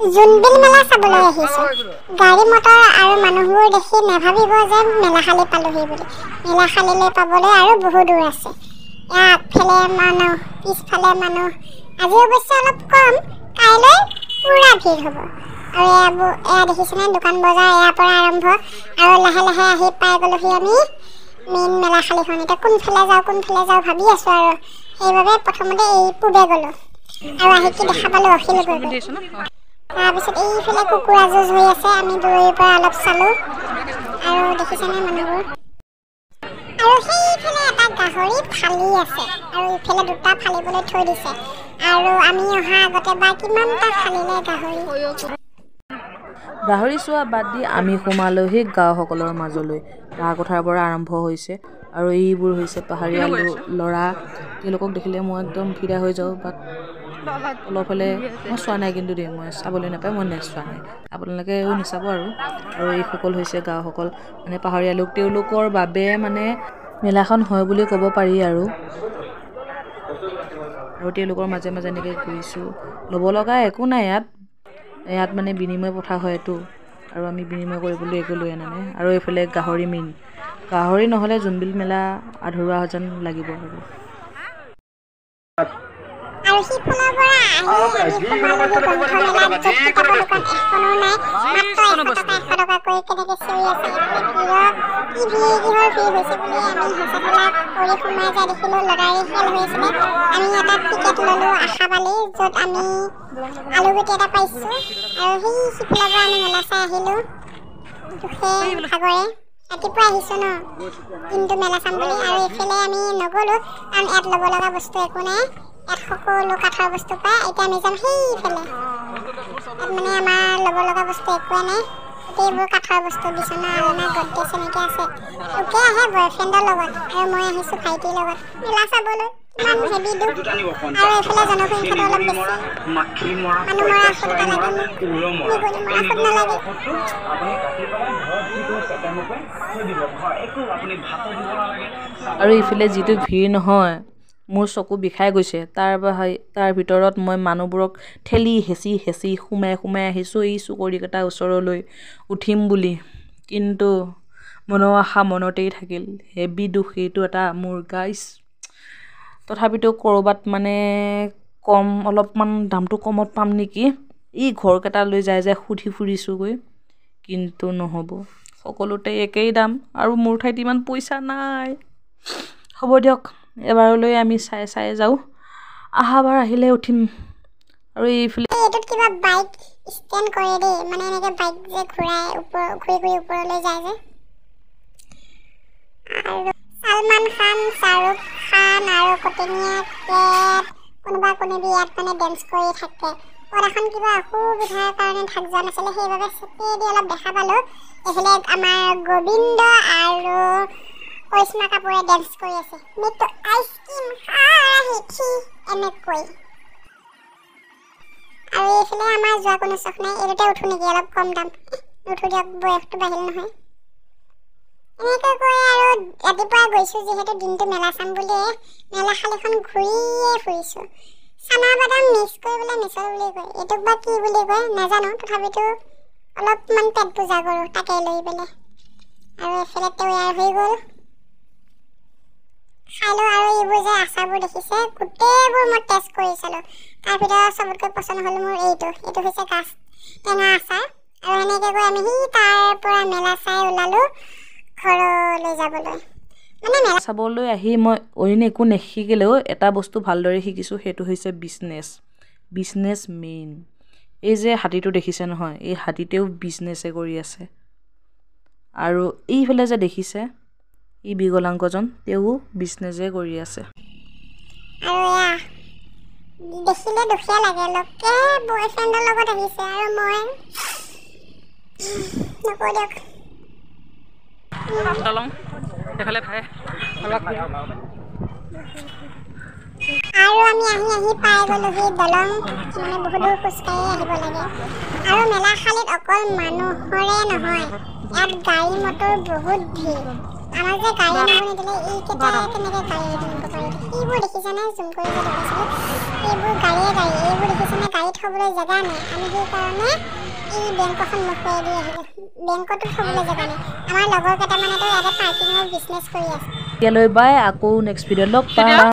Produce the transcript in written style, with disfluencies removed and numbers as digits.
জোনবিল মেলা চাবলৈ আহিছোঁ। গাড়ী মটৰ আৰু মানুহবোৰ দেখি নাভাবিব যে মেলাখালী পালোহি বুলি। মেলাখালীলৈ পাবলৈ আৰু বহু দূৰ আছে। আগফালে মানুহ, পিছফালে মানুহ। আজি অৱশ্যে অলপ কম, কাইলৈ পুৰা ভিৰ হ'ব। আৰু এয়া দেখিছেনে দোকান বজাৰ ইয়াৰ পৰা আৰম্ভ আৰু লাহে লাহে আহি পাই গ'লোহি আমি মেইন মেলাখালীখন। এতিয়া কোনফালে যাওঁ ভাবি আছোঁ আৰু সেইবাবে প্ৰথমতে এই পূবে গ'লোঁ আৰু আহি কি দেখা পালোঁ অখিলগড়। তাৰপিছত এইফালে কুকুৰা যুঁজ হৈ আছে, আমি দূৰৈৰ পৰা অলপ চালোঁ আৰু দেখিছেনে মানুহবোৰ। আৰু সেইফালে এটা গাহৰি ফালি আছে আৰু ইফালে দুটা ফালিবলৈ থৈ দিছে আৰু আমি অহা আগতে বা কিমানটা ফালিলে গাহৰি চোৱা বাদ দি আমি সোমালোহি গাঁওসকলৰ মাজলৈ। তাৰ কথাৰ পৰা আৰম্ভ হৈছে আৰু এইবোৰ হৈছে পাহাৰীয়া ল'ৰা। তেওঁলোকক দেখিলে মই একদম ফিদা হৈ যাওঁ। বাট অলপফালে মই চোৱা নাই, কিন্তু দেই মই চাবলৈ নাপায়, মই চোৱা নাই। আপোনালোকেও নাচাব। আৰু এইসকল হৈছে গাঁওসকল, মানে পাহাৰীয়া লোক। তেওঁলোকৰ বাবে মানে মেলাখন হয় বুলি ক'ব পাৰি। আৰু তেওঁলোকৰ মাজে মাজে এনেকৈ ঘূৰিছোঁ। ল'ব লগা একো নাই ইয়াত মানে বিনিময় প্ৰথা হয়তো, আৰু আমি বিনিময় কৰিবলৈ একো লৈ আনা নাই। আৰু এইফালে গাহৰি মেইন, গাহৰি নহ'লে জোনবিল মেলা আধৰুৱা যেন লাগিব। আৰু সিফালৰ পৰা আহি আমি সোমালোহি গ্ৰন্থ মেলাত, য'ত কিতাপৰ দোকান এখনো নাই, মাত্ৰ 100 টকাকৈ কেনেকৈ চিঞৰি আছে। কি ভিৰ, কিহৰ ভিৰ হৈছে বুলি আমি হেঁচা-ঠেলা কৰি সোমাই যাই দেখিলোঁ লটাৰী খেল হৈ আছিলে। আমি এটা টিকেট ল'লোঁ আশাবালী, য'ত আমি আলুগুটি এটা পাইছোঁ। আৰু সেই সিফালৰ পৰা আমি মেলা চাই আহিলোঁ দুখে ভাগৰে। ৰাতিপুৱা আহিছোঁ ন, কিন্তু মেলা চাম বুলি। আৰু এইফালে আমি নগ'লোঁ কাৰণ ইয়াত ল'ব লগা বস্তু একো নাই। ইয়াত সকলো কাঠৰ বস্তু পায়। এতিয়া আমি যাম সেইফালে, ইয়াত মানে আমাৰ ল'ব লগা বস্তু একোৱে নাই, গোটেইবোৰ কাঠৰ বস্তু। বিচনা, আলনা, গড্ৰেজ এনেকৈ আছে। লোকে আহে বয়ফ্ৰেণ্ডৰ লগত আৰু মই আহিছোঁ ভাইটিৰ লগত মেলা চাবলৈ। ইমান হেভি দুখ। আৰু এইফালে জনসংখ্যাটো অলপ বেছি, মানুহ মৰা ঔষধ এটা লাগে মোক, নিগনি মৰা ঔষধ নালাগে। আৰু ইফালে যিটো ভিৰ নহয়, মোৰ চকু বিষাই গৈছে। তাৰ ভিতৰত মই মানুহবোৰক ঠেলি হেঁচি সোমাই আহিছোঁ এই চুকৰিকেইটা ওচৰলৈ উঠিম বুলি, কিন্তু মনৰ আশা মনতেই থাকিল। হেভি দুখ এইটো এটা মোৰ গাইছ। তথাপিতো ক'ৰবাত মানে অলপমান দামটো কমত পাম নেকি, এই ঘৰকেইটালৈ যাই সুধি ফুৰিছোঁগৈ, কিন্তু নহ'ব। সকলোতে একেই দাম আৰু মোৰ ঠাইত ইমান পইচা নাই। হ'ব দিয়ক, এবাৰলৈ আমি চাই যাওঁ, অহাবাৰ আহিলে উঠিম। আৰু এইফালে এইটোত কিবা বাইক ষ্টেণ্ড কৰে দেই, মানে এনেকৈ বাইক যে ঘূৰাই ঘূৰি ওপৰলৈ যায় যে। আৰু ছালমান খান, শ্বাহৰুখ খান আৰু কটনীয়া কেট কোনোবা-কোনোবি ইয়াত মানে ডেন্স কৰি থাকে। পৰ্দাখন কিবা অসুবিধাৰ কাৰণে ঢাক যোৱা নাছিলে, সেইবাবে চেপেদি অলপ দেখা পালোঁ। এইফালে আমাৰ গোবিন্দ আৰু কৰিশ্মা কাপুৰে ডেন্স কৰি আছে, মেটো আইচক্ৰীম এনেকৈ। আৰু এইফালে আমাৰ যোৱা কোনো চখ নাই, এইটোতে উঠো নেকি, অলপ কম দাম। নুঠো দিয়ক, বয়সটো বাঢ়িল নহয়। এনেকৈ কৈ আৰু ৰাতিপুৱা গৈছোঁ যিহেতু, দিনটো মেলা চাম বুলিয়ে মেলাখালীখন ঘূৰিয়ে ফুৰিছোঁ। চানা বাদাম মিক্স কৰিবলৈ মিছল বুলি কয়, এইটোক বা কি বুলি কয় নাজানো, তথাপিতো অলপমান পেট পূজা কৰোঁ তাকে লৈ পেলাই। আৰু এইফালে তৈয়াৰ হৈ গ'ল, খাই লওঁ। আৰু এইবোৰ যে আচাৰবোৰ দেখিছে, গোটেইবোৰ মই টেষ্ট কৰি চালোঁ। তাৰ ভিতৰত চবতকৈ পচন্দ হ'ল মোৰ এইটো হৈছে গাছ টেঙা আচাৰ। আৰু এনেকৈ গৈ আমি তাৰ পৰা মেলা চাই ওলালোঁ ঘৰলৈ যাবলৈ। মেলা চাবলৈ আহি মই অইন একো নিশিকিলেও এটা বস্তু ভালদৰে শিকিছোঁ, সেইটো হৈছে বিজনেছ মেইন। এই যে হাতীটো দেখিছে নহয়, এই হাতীতেও বিজনেছে কৰি আছে। আৰু এইফালে যে দেখিছে এই বিকলাংগজন, তেওঁ বিজনেছে কৰি আছে। আৰু দেখিলে দুখীয়া লাগে, লোকে বয়ফ্ৰেণ্ডৰ লগত আহিছে আৰু মই নকওঁ দিয়ক। আৰু আমি আহি পাই গ'লোহি দলং, মানে বহুত দূৰ খোজকাঢ়ি আহিব লাগে। আৰু মেলাখালীত অকল মানুহৰে নহয়, ইয়াত গাড়ী মটৰ বহুত ভিৰ। আমাৰ যে গাড়ী নামনি দিলে এইকেইটা কেনেকৈ গাড়ী নিব পাৰি এইবোৰ দেখিছেনে জুম কৰি যে দেখাইছিলোঁ এইবোৰ গাড়ীয়ে গাড়ী এইবোৰ দেখিছেনে গাড়ী থ'বলৈ জেগা নাই আমি সেইকাৰণে এই বেংকখন মুখুৱাই দি আহিলোঁ বেংকতো থ'বলৈ জেগা নাই আমাৰ লগৰ কেইটামানেতো ইয়াতে পাৰ্কিঙৰ বিজনেছ কৰি আছে এতিয়ালৈ বাই আকৌ নেক্সট ভিডিঅ'ত লগ পাম